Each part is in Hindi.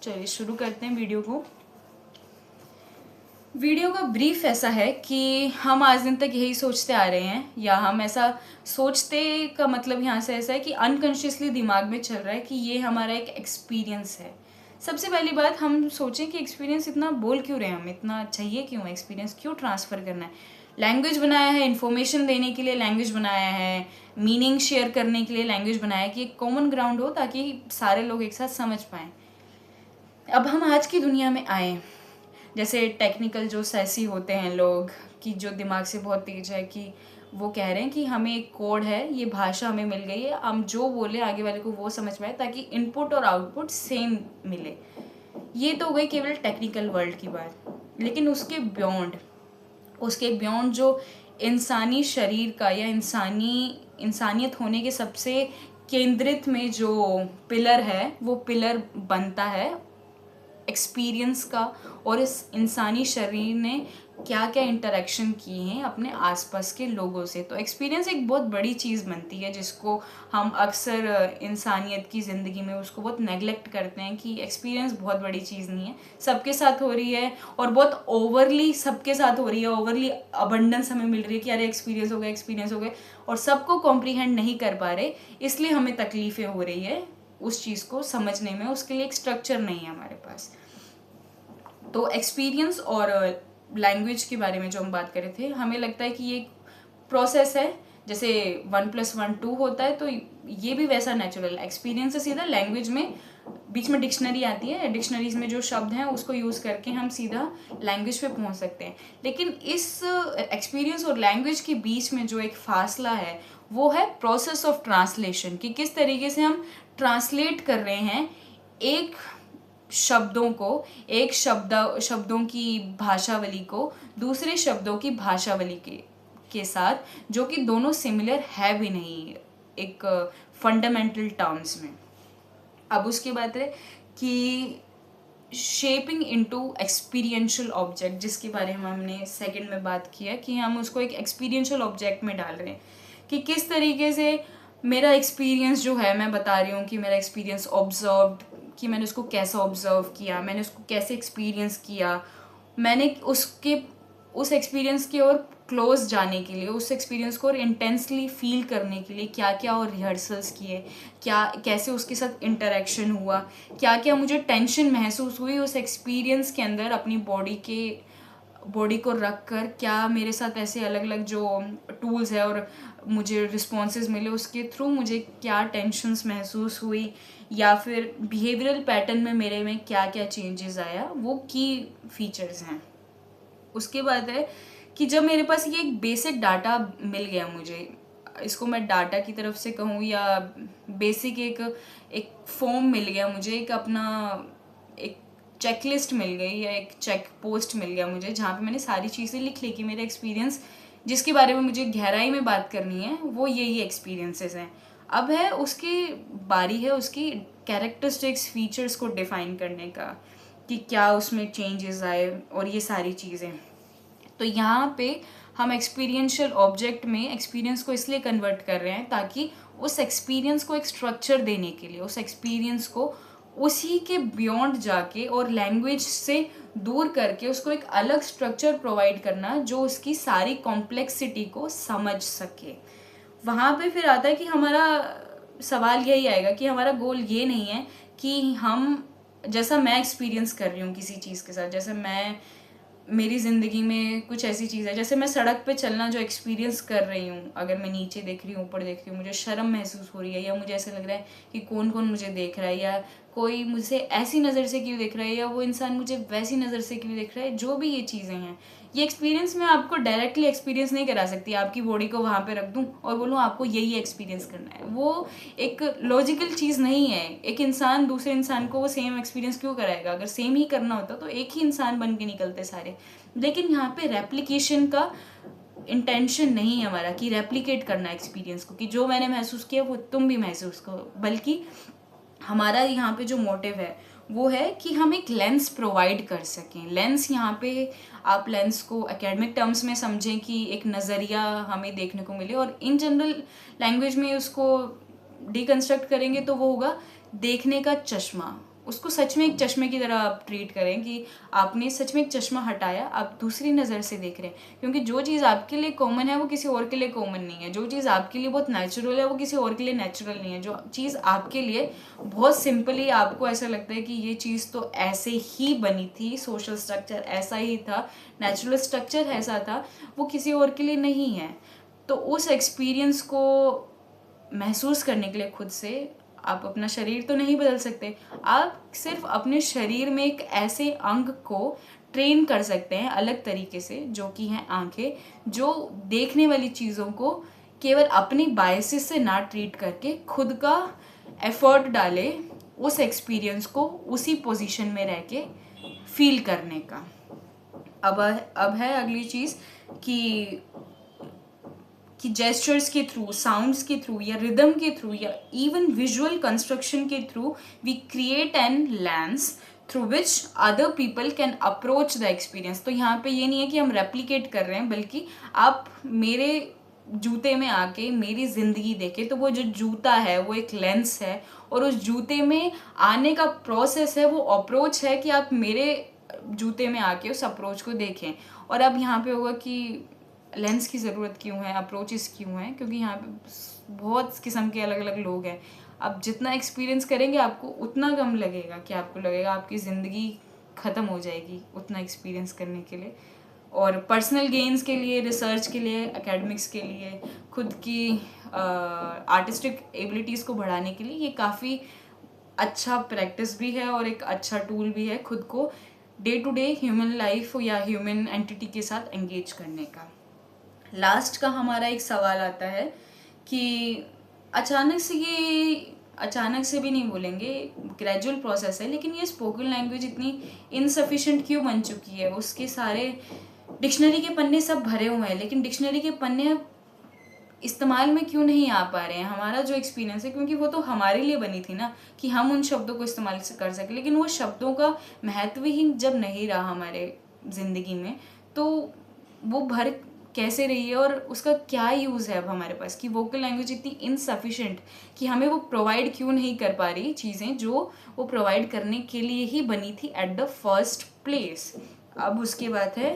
चलिए शुरू करते हैं वीडियो को। वीडियो का ब्रीफ ऐसा है कि हम आज दिन तक यही सोचते आ रहे हैं, या हम ऐसा सोचते का मतलब यहाँ से ऐसा है कि अनकॉन्शियसली दिमाग में चल रहा है कि ये हमारा एक एक्सपीरियंस है। सबसे पहली बात हम सोचें कि एक्सपीरियंस इतना बोल क्यों रहे हैं, हम इतना चाहिए क्यों, एक्सपीरियंस क्यों ट्रांसफ़र करना है। लैंग्वेज बनाया है इन्फॉर्मेशन देने के लिए, लैंग्वेज बनाया है मीनिंग शेयर करने के लिए, लैंग्वेज बनाया है कि एक कॉमन ग्राउंड हो ताकि सारे लोग एक साथ समझ पाएँ। अब हम आज की दुनिया में आए, जैसे टेक्निकल जो सैसी होते हैं लोग कि जो दिमाग से बहुत तेज है, कि वो कह रहे हैं कि हमें एक कोड है, ये भाषा हमें मिल गई है, हम जो बोले आगे वाले को वो समझ पाए ताकि इनपुट और आउटपुट सेम मिले। ये तो हो गई केवल टेक्निकल वर्ल्ड की बात, लेकिन उसके बियॉन्ड जो इंसानी शरीर का या इंसानियत होने के सबसे केंद्रित में जो पिलर है, वो पिलर बनता है एक्सपीरियंस का। और इस इंसानी शरीर ने क्या क्या इंटरेक्शन किए हैं अपने आसपास के लोगों से, तो एक्सपीरियंस एक बहुत बड़ी चीज़ बनती है जिसको हम अक्सर इंसानियत की ज़िंदगी में उसको बहुत नेगलेक्ट करते हैं कि एक्सपीरियंस बहुत बड़ी चीज़ नहीं है, सबके साथ हो रही है और बहुत ओवरली सबके साथ हो रही है, ओवरली अबंडेंस हमें मिल रही है कि अरे एक्सपीरियंस हो गए और सबको कॉम्प्रीहेंड नहीं कर पा रहे, इसलिए हमें तकलीफ़ें हो रही है उस चीज़ को समझने में। उसके लिए एक स्ट्रक्चर नहीं है हमारे पास। तो एक्सपीरियंस और लैंग्वेज के बारे में जो हम बात कर रहे थे, हमें लगता है कि ये एक प्रोसेस है, जैसे 1+1 2 होता है, तो ये भी वैसा नेचुरल एक्सपीरियंस है सीधा। लैंग्वेज में बीच में डिक्शनरी आती है, डिक्शनरीज में जो शब्द हैं उसको यूज़ करके हम सीधा लैंग्वेज पे पहुंच सकते हैं। लेकिन इस एक्सपीरियंस और लैंग्वेज के बीच में जो एक फासला है वो है प्रोसेस ऑफ ट्रांसलेशन, कि किस तरीके से हम ट्रांसलेट कर रहे हैं एक शब्दों को, एक शब्दों की भाषावली को दूसरे शब्दों की भाषावली के साथ, जो कि दोनों सिमिलर है भी नहीं एक फंडामेंटल टर्म्स में। अब उसके बाद है कि शेपिंग इनटू एक्सपीरियंशियल ऑब्जेक्ट, जिसके बारे में हमने सेकंड में बात किया कि हम उसको एक एक्सपीरियंशियल ऑब्जेक्ट में डाल रहे हैं, कि किस तरीके से मेरा एक्सपीरियंस जो है, मैं बता रही हूँ कि मेरा एक्सपीरियंस ऑब्जर्व्ड, कि मैंने उसको कैसे ऑब्जर्व किया, मैंने उसको कैसे एक्सपीरियंस किया, मैंने उस एक्सपीरियंस की ओर क्लोज जाने के लिए, उस एक्सपीरियंस को और इंटेंसली फील करने के लिए क्या क्या और रिहर्सल्स किए, क्या कैसे उसके साथ इंटरेक्शन हुआ, क्या क्या मुझे टेंशन महसूस हुई उस एक्सपीरियंस के अंदर, अपनी बॉडी को रख कर क्या मेरे साथ ऐसे अलग अलग जो टूल्स है और मुझे रिस्पॉन्सेज मिले उसके थ्रू मुझे क्या टेंशन्स महसूस हुई, या फिर बिहेवियरल पैटर्न में मेरे में क्या क्या चेंजेस आया, वो की फीचर्स हैं। उसके बाद है कि जब मेरे पास ये एक बेसिक डाटा मिल गया, मुझे इसको मैं डाटा की तरफ से कहूँ या बेसिक एक फॉर्म मिल गया मुझे, एक अपना एक चेकलिस्ट मिल गई या एक चेक पोस्ट मिल गया मुझे, जहाँ पे मैंने सारी चीज़ें लिख ली कि मेरे एक्सपीरियंस जिसके बारे में मुझे गहराई में बात करनी है वो यही एक्सपीरियंसेस हैं। अब है उसकी बारी है उसकी कैरेक्टरिस्टिक्स फीचर्स को डिफाइन करने का, कि क्या उसमें चेंजेस आए और ये सारी चीज़ें। तो यहाँ पे हम एक्सपीरियंशियल ऑब्जेक्ट में एक्सपीरियंस को इसलिए कन्वर्ट कर रहे हैं ताकि उस एक्सपीरियंस को एक स्ट्रक्चर देने के लिए, उस एक्सपीरियंस को उसी के बियॉन्ड जाके और लैंग्वेज से दूर करके उसको एक अलग स्ट्रक्चर प्रोवाइड करना जो उसकी सारी कॉम्प्लेक्सिटी को समझ सके। वहाँ पे फिर आता है कि हमारा सवाल यही आएगा कि हमारा गोल ये नहीं है कि हम, जैसा मैं एक्सपीरियंस कर रही हूँ किसी चीज़ के साथ, जैसे मेरी ज़िंदगी में कुछ ऐसी चीज़ है, जैसे मैं सड़क पे चलना जो एक्सपीरियंस कर रही हूँ, अगर मैं नीचे देख रही हूँ, ऊपर देख रही हूँ, मुझे शर्म महसूस हो रही है, या मुझे ऐसा लग रहा है कि कौन कौन मुझे देख रहा है, या कोई मुझे ऐसी नज़र से क्यों देख रहा है, या वो इंसान मुझे वैसी नज़र से क्यों देख रहा है, जो भी ये चीज़ें हैं, ये एक्सपीरियंस मैं आपको डायरेक्टली एक्सपीरियंस नहीं करा सकती। आपकी बॉडी को वहाँ पे रख दूँ और बोलूँ आपको यही एक्सपीरियंस करना है, वो एक लॉजिकल चीज़ नहीं है। एक इंसान दूसरे इंसान को वो सेम एक्सपीरियंस क्यों कराएगा? अगर सेम ही करना होता तो एक ही इंसान बन के निकलते सारे। लेकिन यहाँ पे रेप्लिकेशन का इंटेंशन नहीं है हमारा कि रेप्लिकेट करना एक्सपीरियंस को, कि जो मैंने महसूस किया वो तुम भी महसूस करो, बल्कि हमारा यहाँ पे जो मोटिव है वो है कि हम एक लेंस प्रोवाइड कर सकें। लेंस यहाँ पे आप लेंस को एकेडमिक टर्म्स में समझें कि एक नज़रिया हमें देखने को मिले, और इन जनरल लैंग्वेज में उसको डिकंस्ट्रक्ट करेंगे तो वो होगा देखने का चश्मा। उसको सच में एक चश्मे की तरह आप ट्रीट करें कि आपने सच में एक चश्मा हटाया, आप दूसरी नज़र से देख रहे हैं। क्योंकि जो चीज़ आपके लिए कॉमन है वो किसी और के लिए कॉमन नहीं है, जो चीज़ आपके लिए बहुत नेचुरल है वो किसी और के लिए नेचुरल नहीं है, जो चीज़ आपके लिए बहुत सिंपली आपको ऐसा लगता है कि ये चीज़ तो ऐसे ही बनी थी, सोशल स्ट्रक्चर ऐसा ही था, नेचुरल स्ट्रक्चर ऐसा था, वो किसी और के लिए नहीं है। तो उस एक्सपीरियंस को महसूस करने के लिए खुद से आप अपना शरीर तो नहीं बदल सकते, आप सिर्फ अपने शरीर में एक ऐसे अंग को ट्रेन कर सकते हैं अलग तरीके से, जो कि हैं आंखें, जो देखने वाली चीज़ों को केवल अपनी बायसेस से ना ट्रीट करके खुद का एफर्ट डाले उस एक्सपीरियंस को उसी पोजीशन में रह के फील करने का। अब है अगली चीज़ कि जेस्चर्स के थ्रू, साउंड्स के थ्रू या रिदम के थ्रू या इवन विजुअल कंस्ट्रक्शन के through we create an lens through which other people can approach the experience. तो यहाँ पे ये नहीं है कि हम रेप्लिकेट कर रहे हैं, बल्कि आप मेरे जूते में आके मेरी ज़िंदगी देखें तो वो जो जूता है वो एक लेंस है, और उस जूते में आने का प्रोसेस है, वो अप्रोच है कि आप मेरे जूते में आके उस अप्रोच को देखें। और अब यहाँ पे होगा कि लेंस की ज़रूरत क्यों है, अप्रोचेस क्यों हैं, क्योंकि यहाँ पे बहुत किस्म के अलग अलग लोग हैं। आप जितना एक्सपीरियंस करेंगे आपको उतना कम लगेगा कि आपको लगेगा आपकी ज़िंदगी ख़त्म हो जाएगी उतना एक्सपीरियंस करने के लिए। और पर्सनल गेन्स के लिए, रिसर्च के लिए, एकेडमिक्स के लिए, खुद की आर्टिस्टिक एबिलिटीज़ को बढ़ाने के लिए ये काफ़ी अच्छा प्रैक्टिस भी है और एक अच्छा टूल भी है खुद को day to day human life या ह्यूमन एंटिटी के साथ एंगेज करने का। लास्ट का हमारा एक सवाल आता है कि अचानक से भी नहीं बोलेंगे, ग्रेजुअल प्रोसेस है, लेकिन ये स्पोकन लैंग्वेज इतनी इनसफिशिएंट क्यों बन चुकी है। उसके सारे डिक्शनरी के पन्ने सब भरे हुए हैं, लेकिन डिक्शनरी के पन्ने इस्तेमाल में क्यों नहीं आ पा रहे हैं। हमारा जो एक्सपीरियंस है, क्योंकि वो तो हमारे लिए बनी थी ना कि हम उन शब्दों को इस्तेमाल कर सकें, लेकिन वो शब्दों का महत्व ही जब नहीं रहा हमारे ज़िंदगी में, तो वो भर कैसे रही है और उसका क्या यूज़ है अब हमारे पास, कि वोकल लैंग्वेज इतनी इनसफिशिएंट कि हमें वो प्रोवाइड क्यों नहीं कर पा रही चीज़ें जो वो प्रोवाइड करने के लिए ही बनी थी एट द फर्स्ट प्लेस। अब उसके बाद है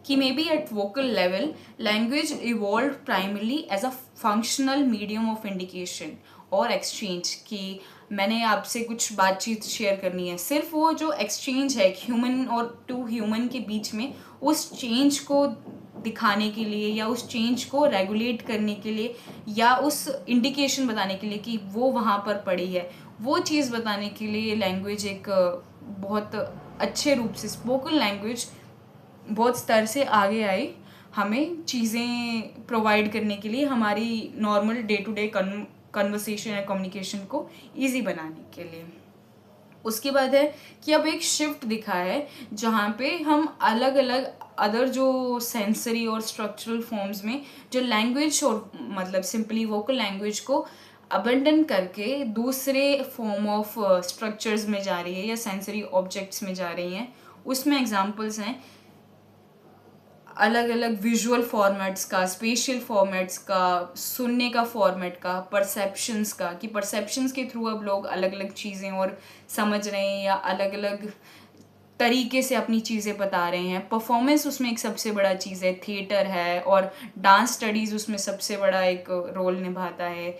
कि may be at vocal level language evolve primarily as a functional medium of indication और एक्सचेंज, कि मैंने आपसे कुछ बातचीत शेयर करनी है, सिर्फ वो जो एक्सचेंज है ह्यूमन और टू ह्यूमन के बीच में, उस चेंज को दिखाने के लिए या उस चेंज को रेगुलेट करने के लिए या उस इंडिकेशन बताने के लिए कि वो वहाँ पर पड़ी है, वो चीज़ बताने के लिए लैंग्वेज एक बहुत अच्छे रूप से स्पोकन लैंग्वेज बहुत स्तर से आगे आई, हमें चीज़ें प्रोवाइड करने के लिए, हमारी normal day to day conversation या कम्युनिकेशन को इजी बनाने के लिए। उसके बाद है कि अब एक शिफ्ट दिखा है जहाँ पे हम अलग अलग अदर जो सेंसरी और स्ट्रक्चरल फॉर्म्स में जो लैंग्वेज और मतलब सिंपली वोकल लैंग्वेज को अबंडन करके दूसरे फॉर्म ऑफ स्ट्रक्चर्स में जा रही है या सेंसरी ऑब्जेक्ट्स में जा रही हैं। उसमें एग्जांपल्स हैं अलग अलग विजुअल फॉर्मेट्स का, स्पेशियल फॉर्मेट्स का, सुनने का फॉर्मेट का, परसेप्शंस का, कि परसेप्शंस के थ्रू अब लोग अलग अलग चीज़ें और समझ रहे हैं या अलग अलग तरीके से अपनी चीज़ें बता रहे हैं। परफॉर्मेंस उसमें एक सबसे बड़ा चीज़ है, थिएटर है, और डांस स्टडीज़ उसमें सबसे बड़ा एक रोल निभाता है।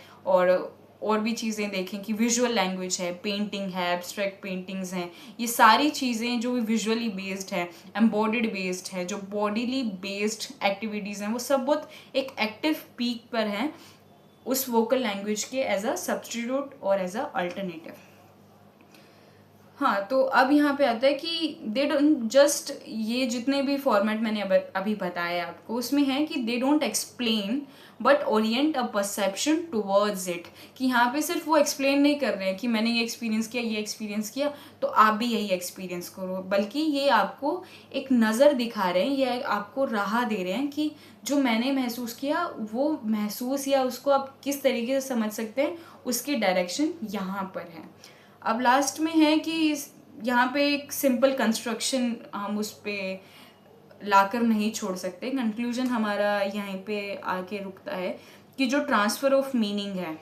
और भी चीज़ें देखें कि विजुअल लैंग्वेज है, पेंटिंग है, एब्स्ट्रैक्ट पेंटिंग्स हैं, ये सारी चीज़ें जो विजुअली बेस्ड है, एम्बॉडिड बेस्ड है, जो बॉडीली बेस्ड एक्टिविटीज़ हैं, वो सब बहुत एक एक्टिव पीक पर हैं उस वोकल लैंग्वेज के एज अ सब्स्टिट्यूट और एज अ अल्टरनेटिव। हाँ, तो अब यहाँ पे आता है कि दे डोंट जस्ट, ये जितने भी फॉर्मेट मैंने अभी बताया आपको, उसमें है कि they don't explain but Orient a perception towards it, कि यहाँ पे सिर्फ वो एक्सप्लेन नहीं कर रहे हैं कि मैंने ये एक्सपीरियंस किया तो आप भी यही एक्सपीरियंस करो, बल्कि ये आपको एक नज़र दिखा रहे हैं या आपको राह दे रहे हैं कि जो मैंने महसूस किया वो महसूस या उसको आप किस तरीके से समझ सकते हैं, उसकी डायरेक्शन यहाँ पर है। अब लास्ट में है कि यहाँ पे एक सिंपल कंस्ट्रक्शन हम उस पर लाकर नहीं छोड़ सकते। कंक्लूजन हमारा यहीं पे आके रुकता है कि जो ट्रांसफ़र ऑफ मीनिंग है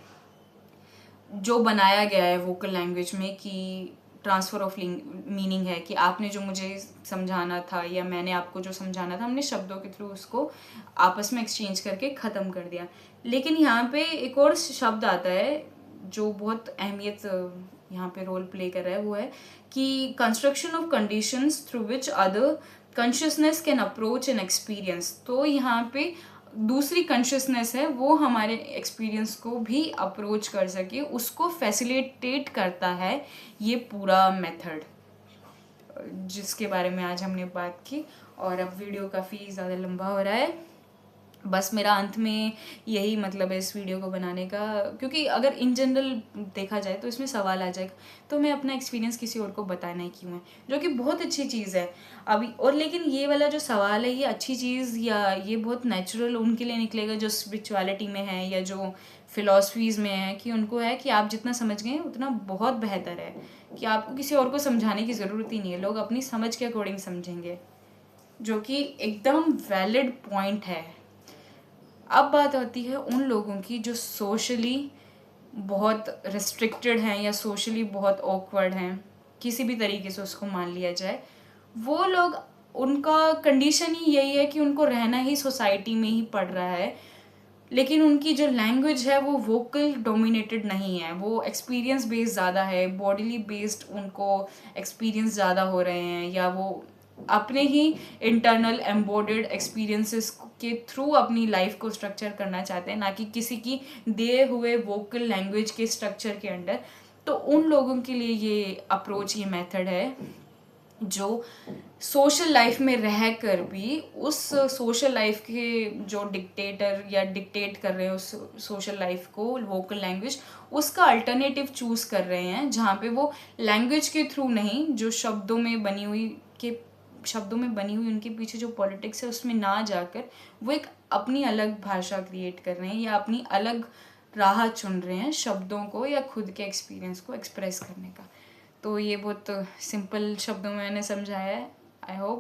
जो बनाया गया है वोकल लैंग्वेज में कि ट्रांसफ़र ऑफ मीनिंग है कि आपने जो मुझे समझाना था या मैंने आपको जो समझाना था, हमने शब्दों के थ्रू उसको आपस में एक्सचेंज करके ख़त्म कर दिया। लेकिन यहाँ पे एक और शब्द आता है जो बहुत अहमियत यहाँ पे रोल प्ले कर रहा है, वो है कि construction of conditions through which other consciousness can approach an experience. तो यहाँ पे दूसरी कॉन्शियसनेस है वो हमारे एक्सपीरियंस को भी अप्रोच कर सके, उसको फैसिलिटेट करता है ये पूरा मेथड जिसके बारे में आज हमने बात की। और अब वीडियो काफ़ी ज़्यादा लंबा हो रहा है, बस मेरा अंत में यही मतलब है इस वीडियो को बनाने का, क्योंकि अगर इन जनरल देखा जाए तो इसमें सवाल आ जाएगा तो मैं अपना एक्सपीरियंस किसी और को बताना ही क्यों है, जो कि बहुत अच्छी चीज़ है अभी। और लेकिन ये वाला जो सवाल है ये अच्छी चीज़ या ये बहुत नेचुरल उनके लिए निकलेगा जो स्पिरिचुअलिटी में है या जो फिलॉसफीज़ में है, कि उनको है कि आप जितना समझ गए उतना बहुत बेहतर है, कि आपको किसी और को समझाने की ज़रूरत ही नहीं है, लोग अपनी समझ के अकॉर्डिंग समझेंगे, जो कि एकदम वैलिड पॉइंट है। अब बात आती है उन लोगों की जो सोशली बहुत रिस्ट्रिक्टेड हैं या सोशली बहुत ऑकवर्ड हैं, किसी भी तरीके से उसको मान लिया जाए। वो लोग, उनका कंडीशन ही यही है कि उनको रहना ही सोसाइटी में ही पड़ रहा है, लेकिन उनकी जो लैंग्वेज है वो वोकल डोमिनेटेड नहीं है, वो एक्सपीरियंस बेस्ड ज़्यादा है, बॉडीली बेस्ड उनको एक्सपीरियंस ज़्यादा हो रहे हैं, या वो अपने ही इंटरनल एम्बोडेड एक्सपीरियंसेस के थ्रू अपनी लाइफ को स्ट्रक्चर करना चाहते हैं, ना कि किसी की दिए हुए वोकल लैंग्वेज के स्ट्रक्चर के अंडर। तो उन लोगों के लिए ये अप्रोच, ये मेथड है जो सोशल लाइफ में रह कर भी उस सोशल लाइफ के जो डिक्टेटर या डिक्टेट कर रहे हैं उस सोशल लाइफ को वोकल लैंग्वेज, उसका अल्टरनेटिव चूज कर रहे हैं, जहाँ पे वो लैंग्वेज के थ्रू नहीं, जो शब्दों में बनी हुई उनके पीछे जो पॉलिटिक्स है उसमें ना जाकर वो एक अपनी अलग भाषा क्रिएट कर रहे हैं या अपनी अलग राह चुन रहे हैं शब्दों को या खुद के एक्सपीरियंस को एक्सप्रेस करने का। तो ये बहुत सिंपल शब्दों में मैंने समझाया है। I hope